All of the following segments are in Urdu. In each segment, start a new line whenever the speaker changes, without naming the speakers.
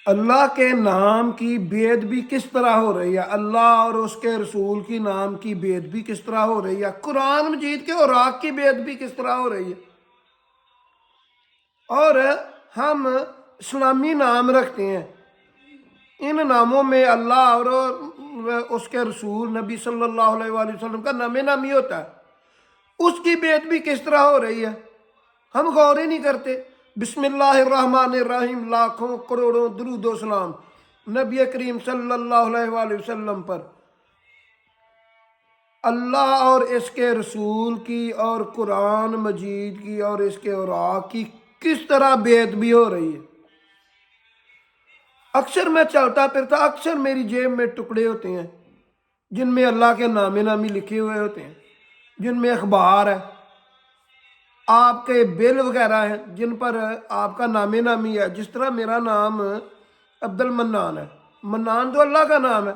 اللہ کے نام کی بے ادبی کس طرح ہو رہی ہے، اللہ اور اس کے رسول کی نام کی بے ادبی کس طرح ہو رہی ہے، قرآن مجید کے اوراق کی بے ادبی کس طرح ہو رہی ہے، اور ہم اسلامی نام رکھتے ہیں، ان ناموں میں اللہ اور اس کے رسول نبی صلی اللہ علیہ وآلہ وسلم کا نام نامی ہوتا ہے، اس کی بے ادبی کس طرح ہو رہی ہے، ہم غور ہی نہیں کرتے۔ بسم اللہ الرحمن الرحیم، لاکھوں کروڑوں درود و سلام نبی کریم صلی اللہ علیہ وآلہ وسلم پر، اللہ اور اس کے رسول کی اور قرآن مجید کی اور اس کے اوراق کی کس طرح بے ادبی ہو رہی ہے۔ اکثر میں چلتا پھرتا، اکثر میری جیب میں ٹکڑے ہوتے ہیں جن میں اللہ کے نام نامی لکھے ہوئے ہوتے ہیں، جن میں اخبار ہے، آپ کے بل وغیرہ ہیں جن پر آپ کا نام نامی ہے۔ جس طرح میرا نام عبد المنان ہے، منان تو اللہ کا نام ہے،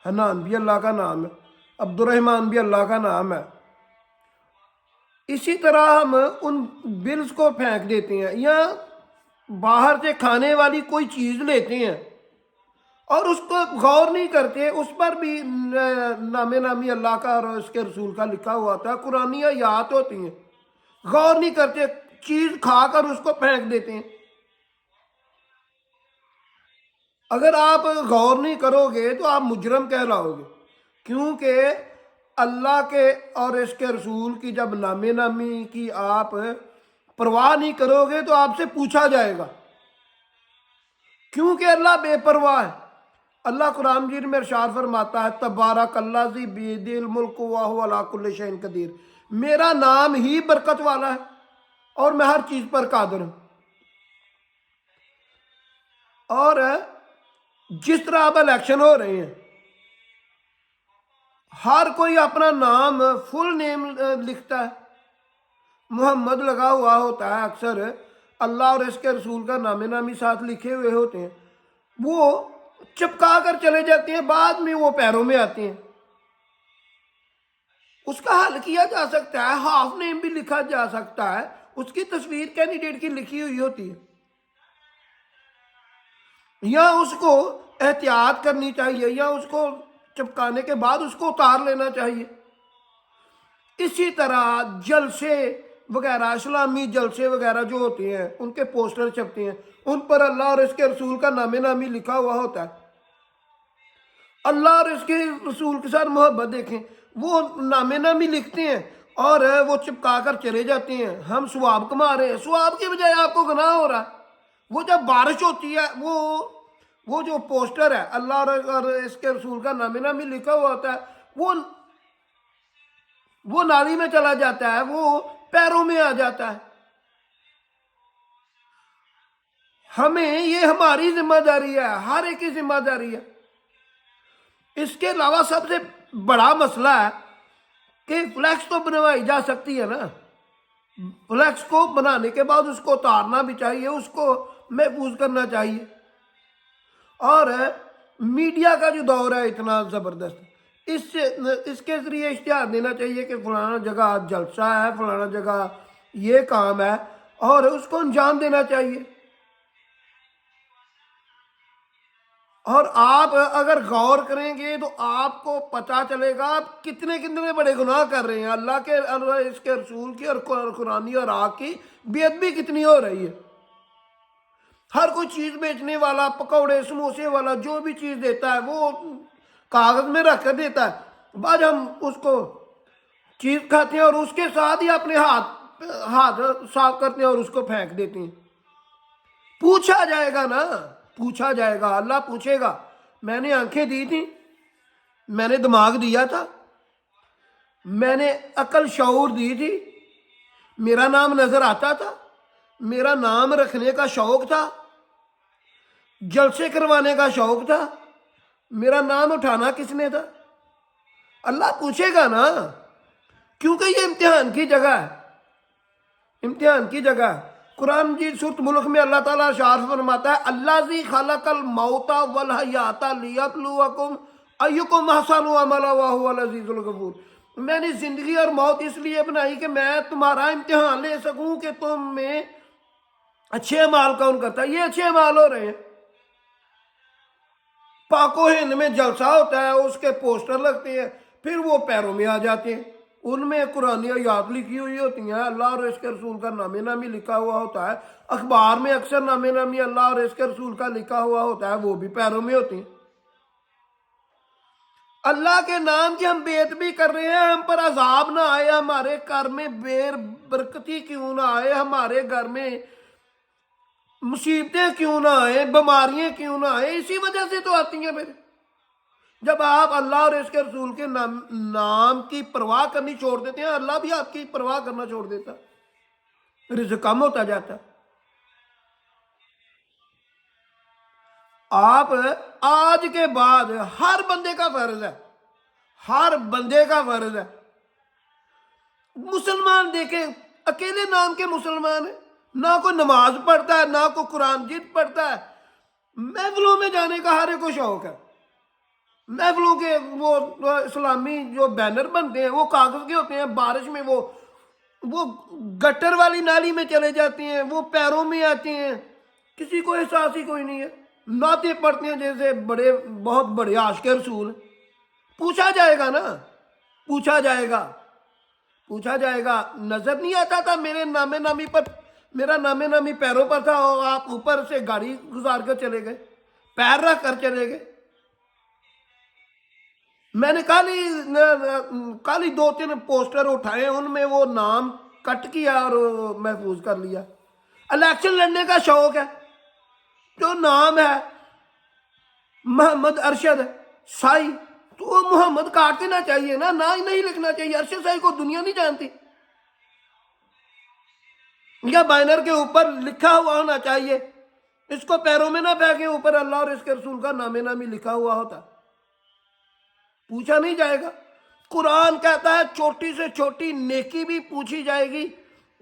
حنان بھی اللہ کا نام ہے، عبد الرحمن بھی اللہ کا نام ہے۔ اسی طرح ہم ان بلز کو پھینک دیتے ہیں یا باہر سے کھانے والی کوئی چیز لیتے ہیں اور اس کو غور نہیں کرتے، اس پر بھی نام نامی اللہ کا اور اس کے رسول کا لکھا ہوا ہوتا ہے، قرآنی آیات ہوتی ہیں، غور نہیں کرتے، چیز کھا کر اس کو پھینک دیتے ہیں۔ اگر آپ غور نہیں کرو گے تو آپ مجرم کہلاؤ گے، کیونکہ اللہ کے اور اس کے رسول کی جب نام نامی کی آپ پرواہ نہیں کرو گے تو آپ سے پوچھا جائے گا، کیونکہ اللہ بے پرواہ ہے۔ اللہ قرآن مجید میں ارشاد فرماتا ہے، تبارک اللہ ذی بیدہ الملک وہو علی کل شیء قدیر، میرا نام ہی برکت والا ہے اور میں ہر چیز پر قادر ہوں۔ اور جس طرح اب الیکشن ہو رہے ہیں، ہر کوئی اپنا نام فل نیم لکھتا ہے، محمد لگا ہوا ہوتا ہے، اکثر اللہ اور اس کے رسول کا نام نامی ساتھ لکھے ہوئے ہوتے ہیں، وہ چپکا کر چلے جاتے ہیں، بعد میں وہ پیروں میں آتے ہیں۔ اس کا حل کیا جا سکتا ہے، ہاف نیم بھی لکھا جا سکتا ہے، اس کی تصویر کینڈیڈیٹ کی لکھی ہوئی ہوتی ہے، یا اس کو احتیاط کرنی چاہیے، یا اس کو چپکانے کے بعد اس کو اتار لینا چاہیے۔ اسی طرح جلسے وغیرہ، اسلامی جلسے وغیرہ جو ہوتے ہیں، ان کے پوسٹر چھپتے ہیں، ان پر اللہ اور اس کے رسول کا نام نامی لکھا ہوا ہوتا ہے۔ اللہ اور اس کے رسول کے ساتھ محبت دیکھیں، وہ نام نامی لکھتے ہیں اور وہ چپکا کر چلے جاتے ہیں، ہم ثواب کما رہے ہیں، ثواب کی بجائے آپ کو گناہ ہو رہا ہے۔ وہ جب بارش ہوتی ہے، وہ جو پوسٹر ہے اللہ اور اس کے رسول کا نام نامی لکھا ہوا ہوتا ہے، وہ نالی میں چلا جاتا ہے، وہ پیروں میں آ جاتا ہے۔ ہمیں یہ ہماری ذمہ داری ہے، ہر ایک کی ذمہ داری ہے۔ اس کے علاوہ سب سے بڑا مسئلہ ہے کہ فلیکس تو بنوائی جا سکتی ہے نا، فلیکس کو بنانے کے بعد اس کو اتارنا بھی چاہیے، اس کو محفوظ کرنا چاہیے۔ اور میڈیا کا جو دور ہے اتنا زبردست، اس کے ذریعے اشتہار دینا چاہیے کہ فلانا جگہ جلسہ ہے، فلانا جگہ یہ کام ہے، اور اس کو انجام دینا چاہیے۔ اور آپ اگر غور کریں گے تو آپ کو پتہ چلے گا آپ کتنے کتنے بڑے گناہ کر رہے ہیں، اللہ کے اور اس کے رسول کی اور قرآنی اور آگ کی بے ادبی کتنی ہو رہی ہے۔ ہر کوئی چیز بیچنے والا، پکوڑے سموسے والا جو بھی چیز دیتا ہے وہ کاغذ میں رکھ کر دیتا ہے، بعد ہم اس کو چیز کھاتے ہیں اور اس کے ساتھ ہی اپنے ہاتھ صاف کرتے ہیں اور اس کو پھینک دیتے ہیں۔ پوچھا جائے گا نا، پوچھا جائے گا، اللہ پوچھے گا، میں نے آنکھیں دی تھیں، میں نے دماغ دیا تھا، میں نے عقل شعور دی تھی، میرا نام نظر آتا تھا، میرا نام رکھنے کا شوق تھا، جلسے کروانے کا شوق تھا، میرا نام اٹھانا کس نے تھا؟ اللہ پوچھے گا نا، کیونکہ یہ امتحان کی جگہ ہے، امتحان کی جگہ ہے۔ قرآن مجید سورۃ ملک میں اللہ تعالیٰ ارشاد فرماتا ہے، الذی خلق الموت والحیات لیبلوکم ایکم احسن عملا وہو العزیز الغفور، میں نے زندگی اور موت اس لیے بنائی کہ میں تمہارا امتحان لے سکوں کہ تم میں اچھے اعمال کون کرتا ہے۔ یہ اچھے اعمال ہو رہے ہیں، پاکو ہند میں جلسہ ہوتا ہے، اس کے پوسٹر لگتے ہیں، پھر وہ پیروں میں آ جاتے ہیں، ان میں قرآن آیات لکھی ہوئی ہوتی ہیں، اللہ اور اس کے رسول کا نام نامی لکھا ہوا ہوتا ہے، اخبار میں اکثر نام نامی اللہ اور اس کے رسول کا لکھا ہوا ہوتا ہے، وہ بھی پیروں میں ہوتی ہیں۔ اللہ کے نام کی ہم بیعت بھی کر رہے ہیں، ہم پر عذاب نہ آئے، ہمارے گھر میں بے برکتی کیوں نہ آئے، ہمارے گھر میں مصیبتیں کیوں نہ آئے، بیماریاں کیوں نہ آئے، اسی وجہ سے تو آتی ہیں۔ پھر جب آپ اللہ اور اس کے رسول کے نام کی پرواہ کرنی چھوڑ دیتے ہیں، اللہ بھی آپ کی پرواہ کرنا چھوڑ دیتا، رزق کم ہوتا جاتا۔ آپ آج کے بعد ہر بندے کا فرض ہے، ہر بندے کا فرض ہے، مسلمان دیکھیں اکیلے نام کے مسلمان ہیں، نہ کوئی نماز پڑھتا ہے، نہ کوئی قرآن جیت پڑھتا ہے، محفلوں میں جانے کا ہر ایک کو شوق ہے، محفلوں کے وہ اسلامی جو بینر بنتے ہیں وہ کاغذ کے ہوتے ہیں، بارش میں وہ گٹر والی نالی میں چلے جاتے ہیں، وہ پیروں میں آتے ہیں، کسی کو احساس ہی کوئی نہیں ہے، نعتیں پڑھتے ہیں جیسے بڑے بہت بڑے عاشق رسول۔ پوچھا جائے گا نا، پوچھا جائے گا، پوچھا جائے گا، نظر نہیں آتا تھا میرے نام نامی پر، میرا نام نامی پیروں پر تھا اور آپ اوپر سے گاڑی گزار کر چلے گئے، پیر رکھ کر چلے گئے۔ میں نے کل ہی 2-3 پوسٹر اٹھائے، ان میں وہ نام کٹ کیا اور محفوظ کر لیا۔ الیکشن لڑنے کا شوق ہے، جو نام ہے محمد ارشد سائی، تو وہ محمد کاٹ دینا چاہیے نا، نہ ہی نہیں لکھنا چاہیے، ارشد سائی کو دنیا نہیں جانتی، یا بینر کے اوپر لکھا ہوا ہونا چاہیے، اس کو پیروں میں نہ پھینکیں، اوپر اللہ اور اس کے رسول کا نام نامی لکھا ہوا ہوتا، پوچھا نہیں جائے گا۔ قرآن کہتا ہے چھوٹی سے چھوٹی نیکی بھی پوچھی جائے گی،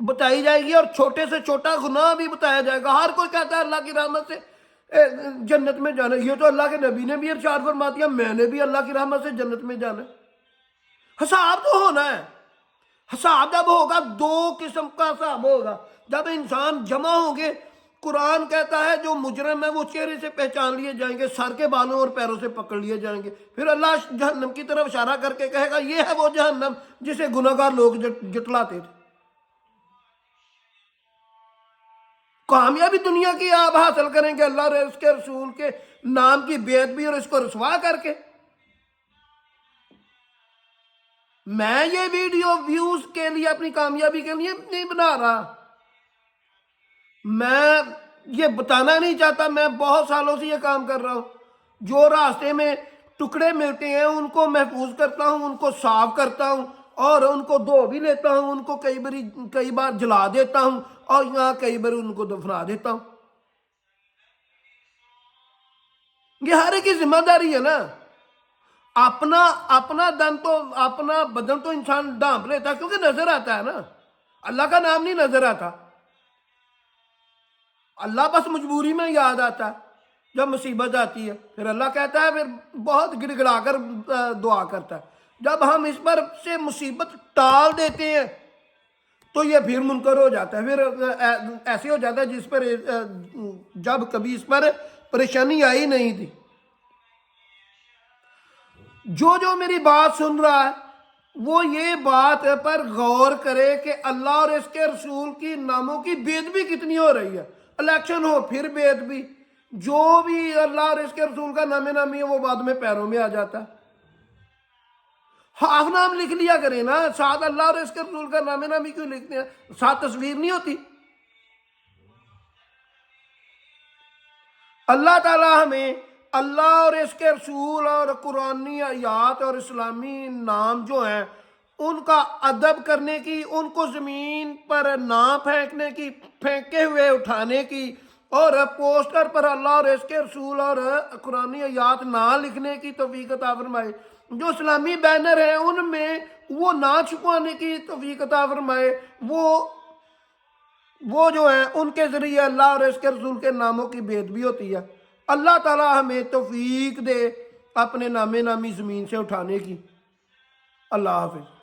بتائی جائے گی، اور چھوٹے سے چھوٹا گناہ بھی بتایا جائے گا۔ ہر کوئی کہتا ہے اللہ کی رحمت سے جنت میں جانا، یہ تو اللہ کے نبی نے بھی ارشاد فرما دیا، میں نے بھی اللہ کی رحمت سے جنت میں جانا۔ حساب تو ہونا ہے، حساب جب ہوگا 2 قسم کا حساب ہوگا، جب انسان جمع ہوں گے، قرآن کہتا ہے جو مجرم ہے وہ چہرے سے پہچان لیے جائیں گے، سر کے بالوں اور پیروں سے پکڑ لیے جائیں گے، پھر اللہ جہنم کی طرف اشارہ کر کے کہے گا یہ ہے وہ جہنم جسے گناہگار لوگ جٹلاتے تھے۔ کامیابی دنیا کی آپ حاصل کریں گے اللہ اور اس کے رسول کے نام کی بیعت بھی اور اس کو رسوا کر کے۔ میں یہ ویڈیو ویوز کے لیے، اپنی کامیابی کے لیے نہیں بنا رہا، میں یہ بتانا نہیں چاہتا، میں بہت سالوں سے یہ کام کر رہا ہوں، جو راستے میں ٹکڑے ملتے ہیں ان کو محفوظ کرتا ہوں، ان کو صاف کرتا ہوں، اور ان کو دھو بھی لیتا ہوں، ان کو کئی بار جلا دیتا ہوں، اور یہاں کئی بار ان کو دفنا دیتا ہوں۔ یہ ہر ایک کی ذمہ داری ہے نا، اپنا بدن تو انسان ڈھانپ لیتا ہے کیونکہ نظر آتا ہے نا، اللہ کا نام نہیں نظر آتا، اللہ بس مجبوری میں یاد آتا ہے جب مصیبت آتی ہے، پھر اللہ کہتا ہے، پھر بہت گڑ گڑا کر دعا کرتا ہے۔ جب ہم اس پر سے مصیبت ٹال دیتے ہیں تو یہ پھر منکر ہو جاتا ہے، پھر ایسے ہو جاتا ہے جس پر جب کبھی اس پر پریشانی آئی نہیں تھی۔ جو میری بات سن رہا ہے وہ یہ بات پر غور کرے کہ اللہ اور اس کے رسول کی ناموں کی بے ادبی کتنی ہو رہی ہے، الیکشن ہو پھر بے ادبی، جو بھی اللہ اور اس کے رسول کا نام نامی ہے وہ بعد میں پیروں میں آ جاتا ہے۔ ہاف نام لکھ لیا کرے نا، ساتھ اللہ اور اس کے رسول کا نام نامی کیوں لکھتے ہیں، ساتھ تصویر نہیں ہوتی۔ اللہ تعالی ہمیں اللہ اور اس کے رسول اور قرآنی آیات اور اسلامی نام جو ہیں ان کا ادب کرنے کی، ان کو زمین پر نہ پھینکنے کی، پھینکے ہوئے اٹھانے کی، اور پوسٹر پر اللہ اور اس کے رسول اور قرآنی آیات نہ لکھنے کی توفیق عطا فرمائے۔ جو اسلامی بینر ہیں ان میں وہ نہ چھپانے کی توفیق عطا فرمائے، وہ جو ہیں ان کے ذریعے اللہ اور اس کے رسول کے ناموں کی بے ادبی ہوتی ہے۔ اللہ تعالی ہمیں توفیق دے اپنے نام نامی زمین سے اٹھانے کی۔ اللہ حافظ۔